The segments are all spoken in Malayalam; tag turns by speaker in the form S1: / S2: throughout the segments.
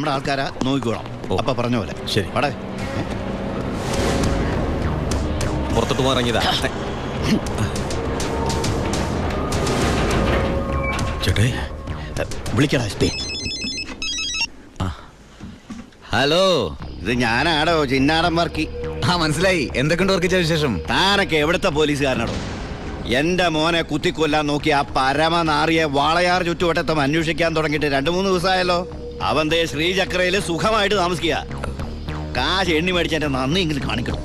S1: നമ്മുടെ ആൾക്കാരാ നോക്കിക്കോളാം. അപ്പൊ പറഞ്ഞ പോലെ
S2: ശരി.
S1: അവിടെ
S2: പുറത്തോട്ട് പോകാറങ്ങിയതാ. ചേട്ടേ
S1: വിളിക്കടാ എസ് പി.
S3: ഹലോ,
S1: ഇത് ഞാനാടോ ചിന്നാടൻ വർക്കി.
S3: മനസ്സിലായി. എന്തൊക്കെയുണ്ട് വർക്ക് ചെയ്ത വിശേഷം?
S1: താനൊക്കെ എവിടുത്തെ പോലീസുകാരനാടോ? എന്റെ മോനെ കുത്തിക്കൊല്ലാൻ നോക്കി ആ പരമനാറിയെ വാളയാർ ചുറ്റുവട്ടത്തും അന്വേഷിക്കാൻ തുടങ്ങിയിട്ട് 2-3 ദിവസമായല്ലോ. അവൻ ദേ ശ്രീചക്രയില് സുഖമായിട്ട് താമസിക്കുക. കാശ് എണ്ണി മേടിച്ചെന്റെ നന്ദി ഇങ്ങനെ കാണിക്കണം.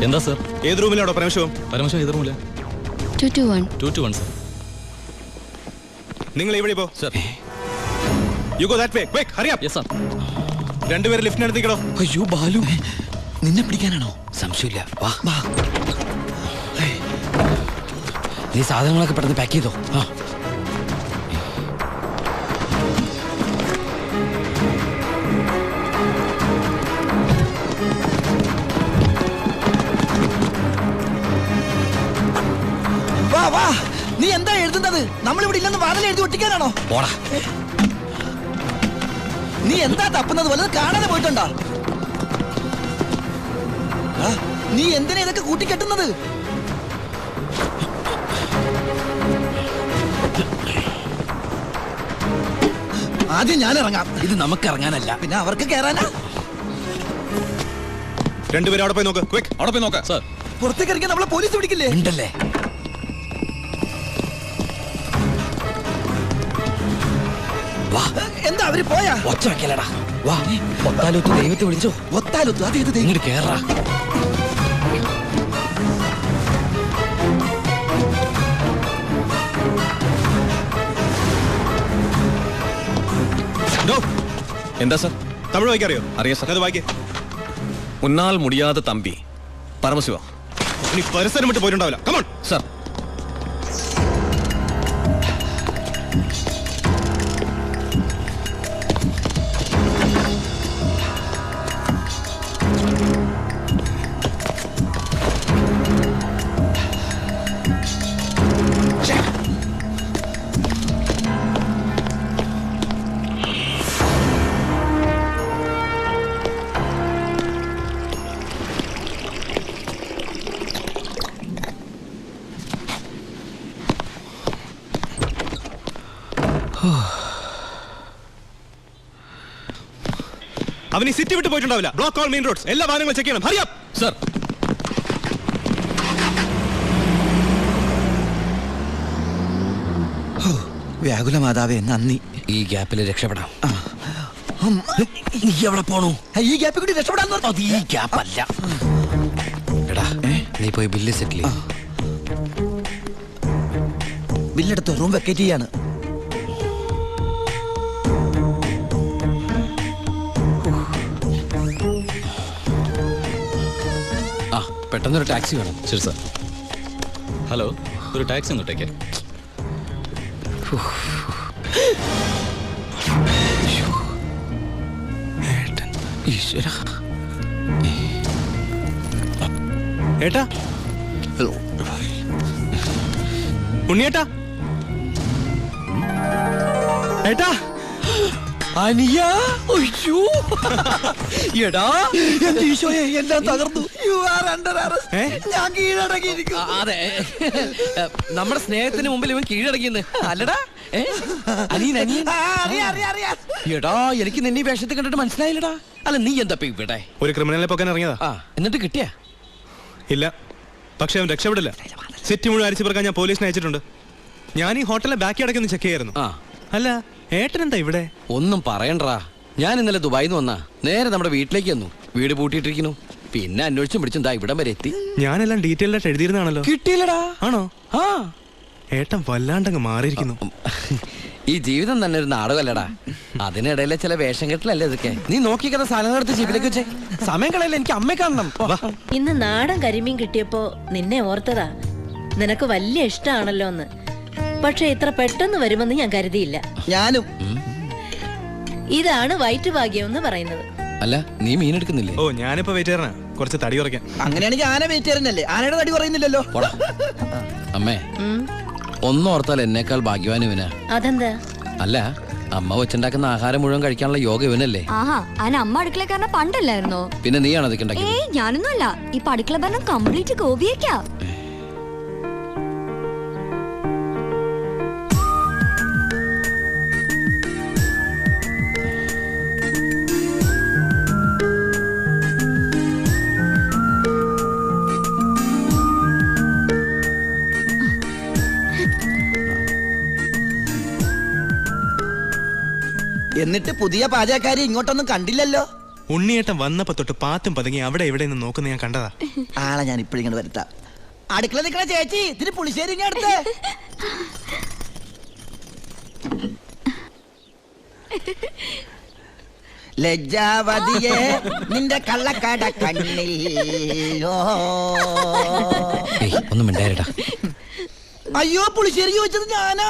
S2: എന്താ സർ? ഏത് റൂമിലാണോ പരമശിവം? പരമശിവം ഏത് റൂമില്? 221 സർ. നിങ്ങൾ ഇവിടെ പോ sir. You go that way. Quick, hurry up. Yes sir. രണ്ടുപേരും ലിഫ്റ്റിനടുത്തേക്കോ.
S3: അയ്യോ ബാലു, നിന്നെ പിടിക്കാനാണോ? സംശയമില്ല, വാ വാ. നീ സാധനങ്ങളൊക്കെ പെട്ടെന്ന് പാക്ക് ചെയ്തോ.
S4: വാ വാ. നീ എന്താ എഴുതുന്നത്? നമ്മളിവിടെ ഇല്ലെന്ന് വാതിൽ എഴുതി ഒട്ടിക്കാനാണോ?
S3: പോടാ.
S4: നീ എന്താ തപ്പുന്നത്? വല്ലത് കാണാതെ പോയിട്ടുണ്ടോ? നീ എന്തിനാ ഇതൊക്കെ കൂട്ടിക്കെട്ടുന്നത്? ആദ്യം ഞാൻ ഇറങ്ങാം.
S3: ഇത് നമുക്ക് ഇറങ്ങാനല്ല,
S4: പിന്നെ അവർക്ക് കയറാനാ.
S2: രണ്ടുപേരും അവിടെ പോയി നോക്ക്. ക്വിക്ക്, അവിടെ പോയി നോക്ക് സർ.
S4: പുറത്തേക്ക് ഇറങ്ങിയാൽ നമ്മളെ പോലീസ് പിടിക്കില്ലേ?
S3: ഉണ്ടല്ലേ. വാ.
S4: എന്താ അവര് പോയാ?
S3: ഒച്ച വെക്കലടാ. വാ. ഒത്താലൊത്ത് ദൈവത്തെ വിളിച്ചോ.
S4: ഒത്താലൊത്തു അത് ഇത്
S3: ഇങ്ങോട്ട് കേറാ.
S2: എന്താ സർ? തമിഴ് വായിക്കാൻ അറിയോ? അറിയാം സർ. അത് വായിക്കേ. ഉന്നാൽ മുടിയാத തമ്പി പരമശിവ. ഇനി പരിസരം വിട്ട് പോയിട്ടുണ്ടാവില്ല. Come on sir. അവൻ ഈ സിറ്റി വിട്ട് പോയിട്ടുണ്ടാവില്ല. Block all main roads. എല്ലാ വാഹനങ്ങളും ചെക്ക് ചെയ്യണം. Hurry up sir.
S4: വ്യാകുല മാതാവേ, നന്ദി.
S3: ഈ ഗ്യാപ്പിൽ രക്ഷപ്പെടാം. നീ എവിടെ പോണു?
S4: ഈ ഗ്യാപ്പിൽ കൂടി രക്ഷപ്പെടാൻ.
S3: അത് ഈ ഗ്യാപ്പല്ല. എടാ, നീ പോയി ബില്ല് സെറ്റിൽ ചെയ്യ്.
S4: ബില്ലെടുത്ത് റൂം വെക്കേറ്റ് ചെയ്യാണ്.
S3: പെട്ടെന്നൊരു ടാക്സി വേണം.
S2: ശരി സാർ. ഹലോ, ഒരു ടാക്സി ഒന്നിട്ടേക്ക്. ഏട്ടാ, ഉണ്ണിയേട്ടാ, ഏട്ടാ,
S4: അനിയാ. അയ്യോ എടാ, എന്റെ ഈശോയെ, എല്ലാം തകർന്നു. You are under arrest. ഞാൻ കീഴടങ്ങിയിരിക്കുന്നു.
S3: അതെ, നമ്മുടെ സ്നേഹത്തിന് മുമ്പിൽ ഇവൻ കീഴടങ്ങിയെന്ന് അല്ലടാ. എടാ, എനിക്ക് നിന്നെ വേഷത്തിൽ കണ്ടിട്ട് മനസ്സിലായില്ലടാ. അല്ല, നീ എന്താ ഇവിടെ?
S2: ഒരു ക്രിമിനലിനെ പോക്കാൻ ഇറങ്ങിയതാ.
S3: എന്നിട്ട് കിട്ടിയാ?
S2: ഇല്ല, പക്ഷെ അവൻ രക്ഷപ്പെടില്ല. സിറ്റി മുഴുവൻ അരിച്ചു പറക്കാൻ ഞാൻ പോലീസിനെ അയച്ചിട്ടുണ്ട്. ഞാൻ ഈ ഹോട്ടലിലെ ബാക്കി അടക്കൊന്ന് ചെക്ക് ചെയ്യായിരുന്നു. അല്ല, ഏട്ടൻ എന്താ ഇവിടെ?
S3: ഒന്നും പറയണ്ടാ. ഞാൻ ഇന്നലെ ദുബായിന്ന് വന്നാ നേരെ നമ്മുടെ വീട്ടിലേക്ക് വന്നു. വീട് പൂട്ടിയിട്ടിരിക്കുന്നു. പിന്നെ അന്വേഷിച്ചും പിടിച്ചും ദാ ഇവിടം വരെ എത്തി.
S2: ഞാനെല്ലാം ഡീറ്റെയിൽഡ് ആയിട്ട് എഴുതിയിരുന്നാണല്ലോ.
S3: കിട്ടിയില്ലടാ.
S2: ആണോ?
S3: ആ,
S2: ഏട്ടൻ വല്ലാണ്ടങ്ങ് മാറിയിരിക്കുന്നു.
S3: ഈ ജീവിതം തന്നെ ഒരു നാടകമല്ലടാ. അതിനിടയിലെ ചില വേഷം കെട്ടലല്ലേ ഇതൊക്കെ. നീ നോക്കിക്കുന്ന സാധനങ്ങൾ എടുത്ത് ജീവിലേക്ക് വെച്ചേ. സമയം കളയല്ലേ, എനിക്ക് അമ്മയെ കാണണം.
S5: ഇന്ന് നാടൻ കരിമീൻ കിട്ടിയപ്പോ നിന്നെ ഓർത്തതാ. നിനക്ക് വലിയ ഇഷ്ടമാണല്ലോ എന്ന്. പക്ഷെ ഇത്ര പെട്ടെന്ന് വരുമെന്ന് ഞാൻ കരുതിയില്ല.
S4: ഞാനും.
S5: ഇതാണ് വയറ്റുഭാഗ്യം എന്ന് പറയുന്നത്.
S3: അല്ല നീ മീൻ എടുക്കുന്നില്ലേ?
S2: ഓ ഞാനിപ്പോ വെയിറ്റേറിനാ, കുറച്ച് തടി കുറയ്ക്കാൻ.
S4: അങ്ങനെയാണെങ്കിൽ ആന വെയിറ്റേറിയനല്ലേ, ആനയുടെ തടി പറയുന്നില്ലല്ലോ.
S3: അമ്മേ ഒന്നോർത്താൽ എന്നേക്കാൾ ഭാഗ്യവാൻ ഇവനാ.
S5: അതെന്താ?
S3: അല്ല അമ്മ വെച്ചുണ്ടാക്കുന്ന ആഹാരം മുഴുവൻ കഴിക്കാനുള്ള യോഗ ഇവനല്ലേ?
S6: ആഹാ, അതിന് അമ്മ അടുക്കളക്കാരനെ പണ്ടല്ലായിരുന്നോ?
S3: പിന്നെ നീയാണ് അതൊക്കെ ഉണ്ടാക്കിയത്?
S6: ഏയ് ഞാനൊന്നും അല്ല, ഈ അടുക്കള ഭരണം കംപ്ലീറ്റ് ഗോപിയേക്കാ.
S4: എന്നിട്ട് പുതിയ പാചകക്കാരി ഇങ്ങോട്ടൊന്നും കണ്ടില്ലല്ലോ.
S2: ഉണ്ണിയേട്ടൻ വന്നപ്പോ തൊട്ട് പാത്തും പതുങ്ങി അവിടെ എവിടെ നിന്ന് നോക്കുന്ന ഞാൻ കണ്ടതാ.
S4: ആളെ ഞാൻ ഇപ്പോഴും ഇങ്ങോട്ട് വരുത്താം. അടുക്കള നിൽക്കണ ചേച്ചി, ഇതിന് പുളിശ്ശേരി ഇങ്ങ് എടുത്തേ. ലജ്ജാവതിയെ നിന്റെ കള്ളക്കട കണ്ണിൽ.
S3: ഒന്നും മിണ്ടായിരട്ടാ.
S4: അയ്യോ, പുളിശ്ശേരി ചോദിച്ചത് ഞാനാ.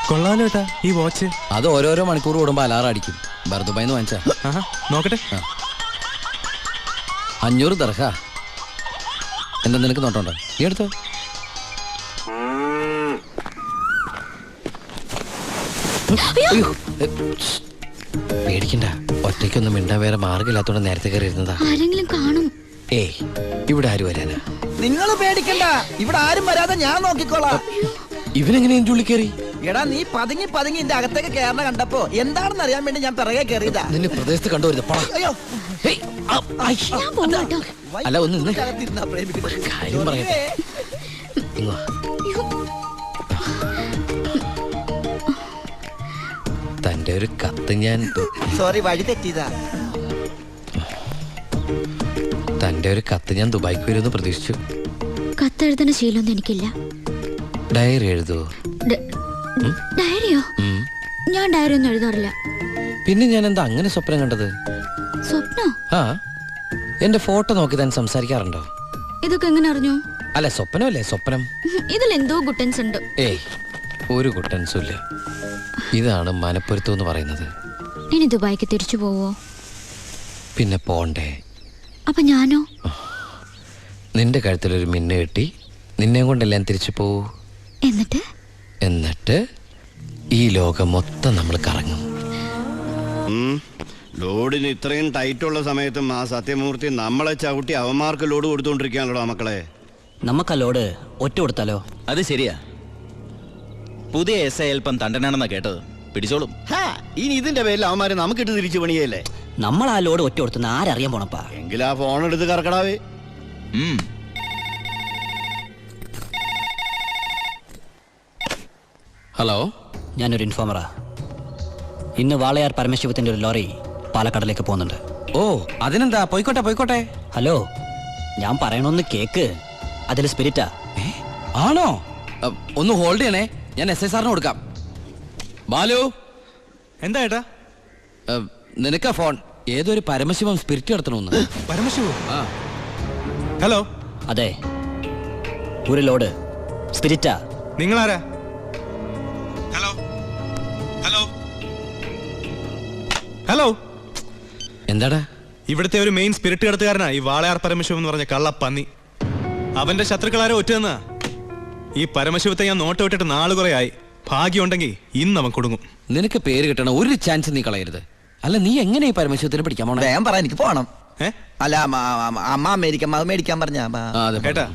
S2: കൊള്ളാലോ ഏട്ടാ ഈ വാച്ച്.
S3: അത് ഓരോരോ മണിക്കൂർ കൂടുമ്പോ അലാറം അടിക്കും. ബർദുബായിന്ന് വാങ്ങിച്ചാ.
S2: നോക്കട്ടെ.
S3: 500 ദർഹ. എന്താ നിനക്ക് നോട്ടോണ്ടോ? നീ എടുത്തോ. പേടിക്കണ്ട, ഒറ്റയ്ക്കൊന്നും മിണ്ടാൻ വേറെ മാർഗമില്ലാത്തോണ്ട് നേരത്തെ കയറി ഇരുന്നതാ.
S6: ആരെങ്കിലും കാണും.
S3: ഏയ് ഇവിടെ ആര് വരാനാ?
S4: നിങ്ങൾ പേടിക്കണ്ട, ഇവിടെ ആരും വരാതെ ഞാൻ നോക്കിക്കോളാം.
S3: ഇവനെങ്ങനെ എന്റെ ഉള്ളിൽ കയറി?
S4: എടാ നീ പതുങ്ങി പതുങ്ങി എന്റെ അകത്തേക്ക് കയറണ കണ്ടപ്പോ എന്താണെന്ന് അറിയാൻ വേണ്ടി ഞാൻ പിറകെ കയറിയതാ.
S3: നിന്നെ പ്രദേശത്ത് കണ്ടുവരുന്നത്.
S4: അയ്യോ,
S6: ഞാൻ പോകും കേട്ടോ.
S3: അല്ല ഒന്ന് നിന്ന്
S4: അകത്തിരുന്നാ പ്രേമിക്കുന്നത്.
S3: കാര്യം പറയട്ടെ. ഇങ്ങ് വാ. തന്റെ ഒരു കത്ത് ഞാൻ
S4: സോറി, വഴി തെറ്റിയതാ.
S3: തന്റെ ഒരു കത്ത് ഞാൻ ദുബായിക്ക് വരുമെന്ന് പ്രതീക്ഷിച്ചു.
S6: കത്തെഴുതുന്ന ശീലമൊന്നും എനിക്കില്ല.
S3: ഡയറി എഴുതുവോ?
S6: ഡയറിയോ? ഞാൻ ഡയറി ഒന്നും എഴുതാറില്ല.
S3: പിന്നെ ഞാൻ എന്താ അങ്ങനെ സ്വപ്നം കണ്ടത്?
S6: സ്വപ്നോ?
S3: ആ, എന്റെ ഫോട്ടോ നോക്കി താൻ സംസാരിക്കാറുണ്ടോ?
S6: ഇതൊക്കെ എങ്ങനെ അറിഞ്ഞു?
S3: അല്ല സ്വപ്നമല്ലേ, സ്വപ്നം.
S6: ഇതിൽ എന്തോ ഗുട്ടൻസ് ഉണ്ട്.
S3: ഏയ് ഒരു കുട്ടൻസും ഇല്ല. ഇതാണ് മനപ്പൊരുത്തം എന്ന് പറയുന്നത്.
S6: ഇനി ദുബായിക്ക് തിരിച്ചു പോവോ?
S3: പിന്നെ പോണ്ടേ.
S6: അപ്പൊ ഞാനോ?
S3: നിന്റെ കഴുത്തിലൊരു മിന്നു കെട്ടി നിന്നെ കൊണ്ടെല്ലാം തിരിച്ചു പോവൂ. എന്നിട്ട് ഈ ലോകം മൊത്തം നമ്മൾ കറങ്ങും.
S1: ലോഡിന് ഇത്രയും ടൈറ്റുള്ള സമയത്തും ആ സത്യമൂർത്തി നമ്മളെ ചവിട്ടി അവന്മാർക്ക് ലോഡ് കൊടുത്തോണ്ടിരിക്കാണല്ലോ മക്കളെ.
S7: നമുക്ക് ആ ലോഡ് ഒറ്റ കൊടുത്താലോ?
S8: അത് ശരിയാ. പുതിയ എസ് ഐ അല്പം തണ്ടനാണെന്നാ കേട്ടത്. പിടിച്ചോളും.
S1: ഇനി ഇതിന്റെ പേരിൽ അവന്മാര് നമുക്കിട്ട് തിരിച്ചു പണിയല്ലേ.
S7: നമ്മൾ ആ ലോഡ് ഒറ്റ കൊടുത്തുന്ന ആരറിയാൻ പോണപ്പാ.
S1: എങ്കിൽ ആ ഫോൺ എടുത്ത് കറക്കടാവേ.
S3: ഹലോ,
S7: ഞാനൊരു ഇൻഫോമറാ. ഇന്ന് വാളയാർ പരമശിവത്തിന്റെ ഒരു ലോറി പാലക്കാടിലേക്ക് പോകുന്നുണ്ട്.
S3: ഓ അതിനെന്താ, പോയിക്കോട്ടെ പോയിക്കോട്ടെ.
S7: ഹലോ, ഞാൻ പറയണൊന്ന് കേക്ക്. അതിൽ സ്പിരിറ്റാ.
S3: ആണോ? ഒന്ന് ഹോൾഡ് ചെയ്യണേ, ഞാൻ SI സാറിന് കൊടുക്കാം. ബാലു.
S2: എന്താ ഏട്ടാ?
S3: നിനക്കാ ഫോൺ. ഏതൊരു പരമശിവം സ്പിരിറ്റ് നടത്തണമെന്ന്.
S2: പരമശിവോ? ഹലോ.
S7: അതെ, ഒരു ലോഡ് സ്പിരിറ്റാ.
S2: നിങ്ങളാരാ? Hello hello hello.
S3: എന്താടാ?
S2: ഇവിടുത്തെ ഒരു മെയിൻ സ്പിരിറ്റ് കടത്തുകാരനാ ഈ വാളയാർ പരമശിവം എന്ന് പറഞ്ഞ കള്ളപ്പന്നി. അവന്റെ ശത്രുക്കളാരോ ഒറ്റന്നാ. ഈ പരമശിവത്തെ ഞാൻ നോട്ട് വിട്ടിട്ട് നാള് കുറെ ആയി. ഭാഗ്യമുണ്ടെങ്കിൽ ഇന്ന് അവൻ കൊടുങ്ങും.
S3: നിനക്ക് പേര് കിട്ടണ ഒരു ചാൻസ് നീ കളയരുത്. അല്ല നീ എങ്ങനെ ഈ പരമശിവത്തിന് പിടിക്കാൻ പോണേ?
S4: വേഗം പറ, എനിക്ക് പോണം. അല്ല അമ്മ അമേരിക്കൻ അത് മേടിക്കാൻ പറഞ്ഞ.
S2: കേട്ടാ,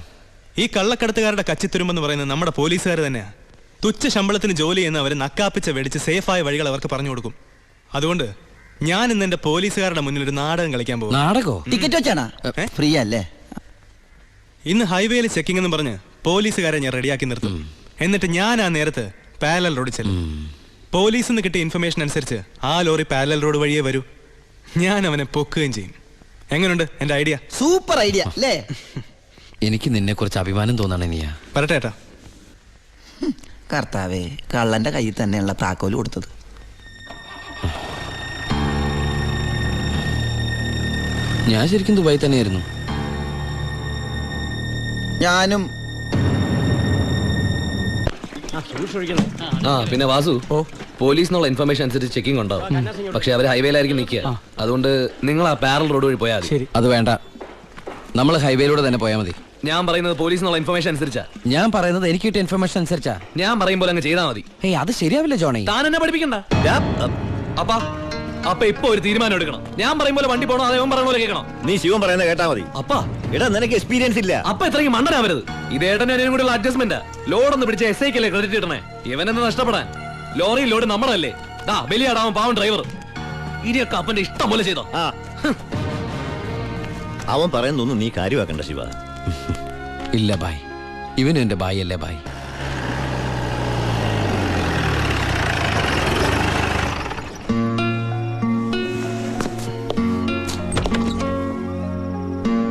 S2: ഈ കള്ളക്കടത്തുകാരുടെ കച്ചിത്തുരുമ്പെന്ന് പറയുന്നത് നമ്മുടെ പോലീസുകാർ തന്നെയാ. തുച്ഛ ശമ്പളത്തിന് ജോലി ചെയ്യുന്ന അവര് നക്കാപ്പിച്ച വെടിച്ച് സേഫായ വഴികൾ അവർക്ക് പറഞ്ഞു കൊടുക്കും. അതുകൊണ്ട് ഞാൻ ഇന്ന് എന്റെ പോലീസുകാരുടെ മുന്നിൽ ഒരു നാടകം കളിക്കാൻ പോകും.
S3: നാടകോ?
S4: ടിക്കറ്റ് വെച്ചാണോ? ഫ്രീ അല്ലേ?
S2: ഇന്ന് ഹൈവേയിൽ ചെക്കിംഗ് എന്ന് പറഞ്ഞ് പോലീസുകാരെ ഞാൻ റെഡിയാക്കി നിർത്തും. എന്നിട്ട് ഞാൻ ആ നേരത്ത് പാരലൽ റോഡ് ചെല്ലും. പോലീസിൽ നിന്ന് കിട്ടിയ ഇൻഫർമേഷൻ അനുസരിച്ച് ആ ലോറി പാരലൽ റോഡ് വഴിയേ വരൂ. ഞാൻ അവനെ പൊക്കുകയും ചെയ്യും. എങ്ങനെയുണ്ട് എന്റെ ഐഡിയ?
S4: സൂപ്പർ ഐഡിയ അല്ലേ?
S3: എനിക്ക് നിന്നെ കുറിച്ച് അഭിമാനം തോന്നാണ് നീയാ.
S2: പറട്ടെ ഏട്ടാ.
S4: കർത്താവേ, കള്ളന്റെ കയ്യിൽ തന്നെയുള്ള താക്കോല് കൊടുത്തത്.
S3: ഞാൻ ശരിക്കും ദുബായി തന്നെയായിരുന്നു.
S4: ഞാനും
S3: ആ പിന്നെ വാസു പോലീസിനുള്ള ഇൻഫർമേഷൻ അനുസരിച്ച് ചെക്കിംഗ് ഉണ്ടാവും പക്ഷെ അവർ ഹൈവേയിലായിരിക്കും നിൽക്കുക അതുകൊണ്ട് നിങ്ങൾ ആ പാരൽ റോഡ് വഴി പോയാൽ മതി. അത് വേണ്ട, നമ്മൾ ഹൈവേയിലൂടെ തന്നെ പോയാൽ മതി. ഞാൻ പറയുന്നത് പോലീസിനുള്ള ഇൻഫർമേഷൻ അനുസരിച്ചാ. ഞാൻ പറയുന്നത് എനിക്ക് കിട്ടിയ ഇൻഫർമേഷൻ അനുസരിച്ചാ. ഞാൻ പറയുമ്പോൾ അങ്ങ് ചെയ്താൽ മതി. ഏയ് അത് ശരിയാവില്ല ജോണി. താൻ എന്നെ പഠിപ്പിക്കണ്ട. അപ്പൊ ഇപ്പൊ ഒരു തീരുമാനം എടുക്കണം. ഞാൻ പറയും പോലെ വണ്ടി പോകണോ അതേ പറയുന്ന പോലെ കേൾക്കണം.
S1: നീ ശിവൻ പറയുന്നത് കേട്ടാ മതി.
S3: അപ്പാ
S1: എടാ നിനക്ക് എക്സ്പീരിയൻസ് ഇല്ല.
S3: അപ്പൊ ഇത്രയും മണ്ടനാവരുത്. ഇത് ഏട്ടനും അനിയനും കൂടെ അഡ്ജസ്റ്റ്മെന്റ്. ലോഡ് ഒന്ന് പിടിച്ച എസ് ഐക്കല്ലേ ക്രെഡിറ്റ് ഇടണേ. ഇവനെന്ന് നഷ്ടപ്പെടാൻ ലോറി ലോഡ് നമ്മളല്ലേ. ബലിയാടാവും പാവം ഡ്രൈവർ. ഇനിയൊക്കെ അപ്പന്റെ ഇഷ്ടം പോലെ ചെയ്തോ.
S1: അവൻ പറയുന്നൊന്നും നീ കാര്യമാക്കണ്ട ശിവ.
S3: ഇല്ല ബായ്, ഇവനും എന്റെ ബായ് അല്ലേ ബായ്.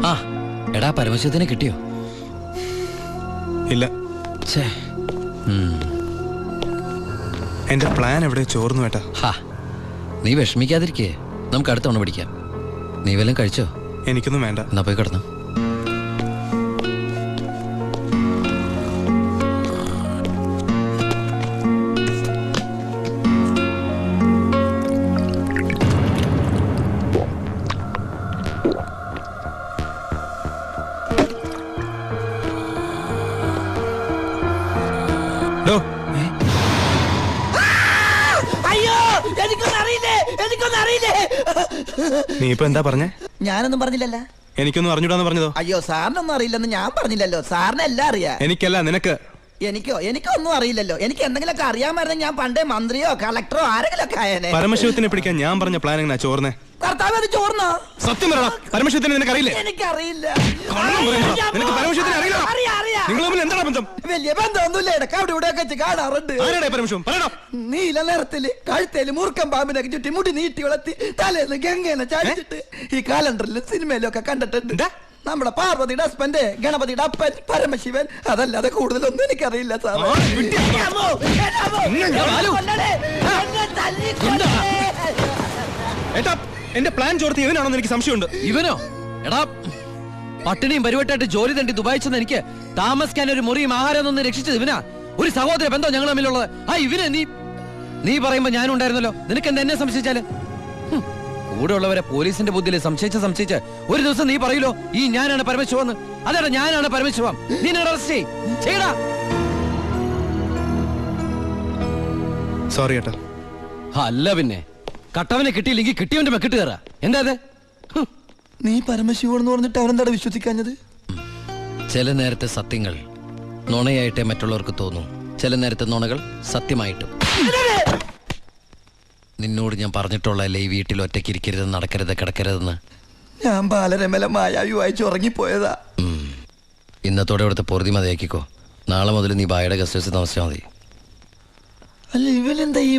S3: ആ എടാ പരമശിവത്തിനെ കിട്ടിയോ?
S2: ഇല്ല,
S3: ഛേ.
S2: എന്റെ പ്ലാൻ എവിടെ ചോർന്നു ഏട്ടാ.
S3: ഹാ, നീ വിഷമിക്കാതിരിക്കേ, നമുക്ക് അടുത്ത തവണ പിടിക്കാം. നീ വല്ലതും കഴിച്ചോ?
S2: എനിക്കൊന്നും വേണ്ട.
S3: എന്നാ പോയി കിടന്നു.
S2: ഡോ,
S4: അയ്യോ എനിക്കൊന്നും അറിയില്ലേ, എനിക്കൊന്നും അറിയില്ലേ.
S2: നീ ഇപ്പൊ എന്താ പറഞ്ഞേ?
S4: ഞാനൊന്നും പറഞ്ഞില്ലല്ലോ.
S2: എനിക്കൊന്നും അറിഞ്ഞൂടാന്ന് പറഞ്ഞതോ?
S4: അയ്യോ സാറിനൊന്നും അറിയില്ലെന്ന് ഞാൻ പറഞ്ഞില്ലല്ലോ. സാറിന് എല്ലാം അറിയാം.
S2: എനിക്കല്ല, നിനക്ക്.
S4: എനിക്കൊന്നും അറിയില്ലല്ലോ. എനിക്ക് എന്തെങ്കിലുമൊക്കെ അറിയാമായിരുന്നെങ്കിൽ ഞാൻ പണ്ടേ മന്ത്രിയോ കളക്ടറോ ആരെങ്കിലും ഒക്കെ ആയേനെ.
S2: പരമശിവത്തിനെ പിടിക്കാൻ ഞാൻ പറഞ്ഞ പ്ലാൻ എങ്ങനെയാ ചോർന്നേ?
S4: കർത്താവ് അത് ചോർന്നോ?
S2: സത്യം പറയടാ, പരമശിവത്തിനെ നിനക്കറിയില്ലേ?
S4: എനിക്കറിയില്ല.
S2: കള്ളം പറയണ്ട. നിനക്ക് പരമശിവത്തിനെ അറിയില്ല?
S4: അറിയാം.
S2: നിങ്ങൾ തമ്മിൽ എന്താണ് ബന്ധം?
S4: വലിയ ബന്ധമൊന്നുമില്ല. ഇടയ്ക്ക് അവിടെ ഇവിടെ ഒക്കെ വെച്ച് കാണാറുണ്ട്.
S2: ആരുടെ പരമശിവം? പറയടാ.
S4: നീല നിറത്തില് കഴുത്തേല് മൂർഖം പാമ്പിനൊക്കെ ചുറ്റി മുടി നീട്ടി വളർത്തി തലേന്ന് ഗംഗേനെ ചാടിച്ചിട്ട് ഈ കാലണ്ടറിലും സിനിമയിലും ഒക്കെ കണ്ടിട്ടുണ്ട്.
S2: എന്താ?
S4: നമ്മുടെ പാർവതിയുടെ ഹസ്ബൻഡ്, ഗണപതിയുടെ അപ്പൻ, പരമശിവൻ. അതല്ലാതെ കൂടുതലൊന്നും എനിക്കറിയില്ല സാർ.
S2: ഏട്ടാ, എന്റെ പ്ലാൻ ചോർത്തി ഇവനാണെന്ന് എനിക്ക് സംശയമുണ്ട്.
S3: ഇവനോ? എടാ പട്ടിണിയും പരിവട്ടായിട്ട് ജോലി തണ്ടി ദുബായ് ചെന്ന് എനിക്ക് താമസിക്കാൻ ഒരു മുറിയും ആഹാരം ഒന്ന് രക്ഷിച്ചത് ഇവനാ. ഒരു സഹോദര ബന്ധം ഞങ്ങൾ തമ്മിലുള്ളത്. ആ ഇവനെ നീ പറയുമ്പോ ഞാനും ഉണ്ടായിരുന്നല്ലോ. നിനക്ക് എന്താ എന്നെ സംശയിച്ചാല്? കൂടെ ഉള്ളവരെ പോലീസിന്റെ ബുദ്ധിയിൽ സംശയിച്ച് ഒരു ദിവസം നീ പറയൂലോ ഈ ഞാനാണ് പരമശിവന്ന്. അതെടാ ഞാനാണ് പരമശിവം. നീ അറസ്റ്റ് ചെയ്യടാ.
S2: സോറി ഏട്ടാ.
S3: അല്ല പിന്നെ കട്ടവനെ കിട്ടിയില്ലെങ്കിൽ കിട്ടിയവന്റെ മെക്കിട്ട് കയറാ. എന്താ അത്?
S4: നീ പരമശിവനെന്ന് പറഞ്ഞിട്ട് അവനെന്താണ് വിശ്വസിക്കാഞ്ഞത്?
S3: ചില നേരത്തെ സത്യങ്ങൾ നുണയായിട്ടേ മറ്റുള്ളവർക്ക് തോന്നും. ചില നേരത്തെ നുണകൾ സത്യമായിട്ടും. നിന്നോട് ഞാൻ പറഞ്ഞിട്ടുള്ളതല്ലേ ഈ വീട്ടിൽ ഒറ്റയ്ക്ക് ഇരിക്കരുത്, നടക്കരുത്, കിടക്കരുതെന്ന്.
S4: ഞാൻ ബാലരമല മായാവി വായിച്ചു ഉറങ്ങിപ്പോയതാ.
S3: ഇന്നത്തോടെ ഇവിടുത്തെ പൊറുതി മതിയാക്കിക്കോ. നാളെ മുതൽ നീ ബായുടെ ഗസ്റ്റ് ഹൗസിൽ താമസിച്ചാൽ മതി.
S4: അല്ല ഇവനെന്താ ഈ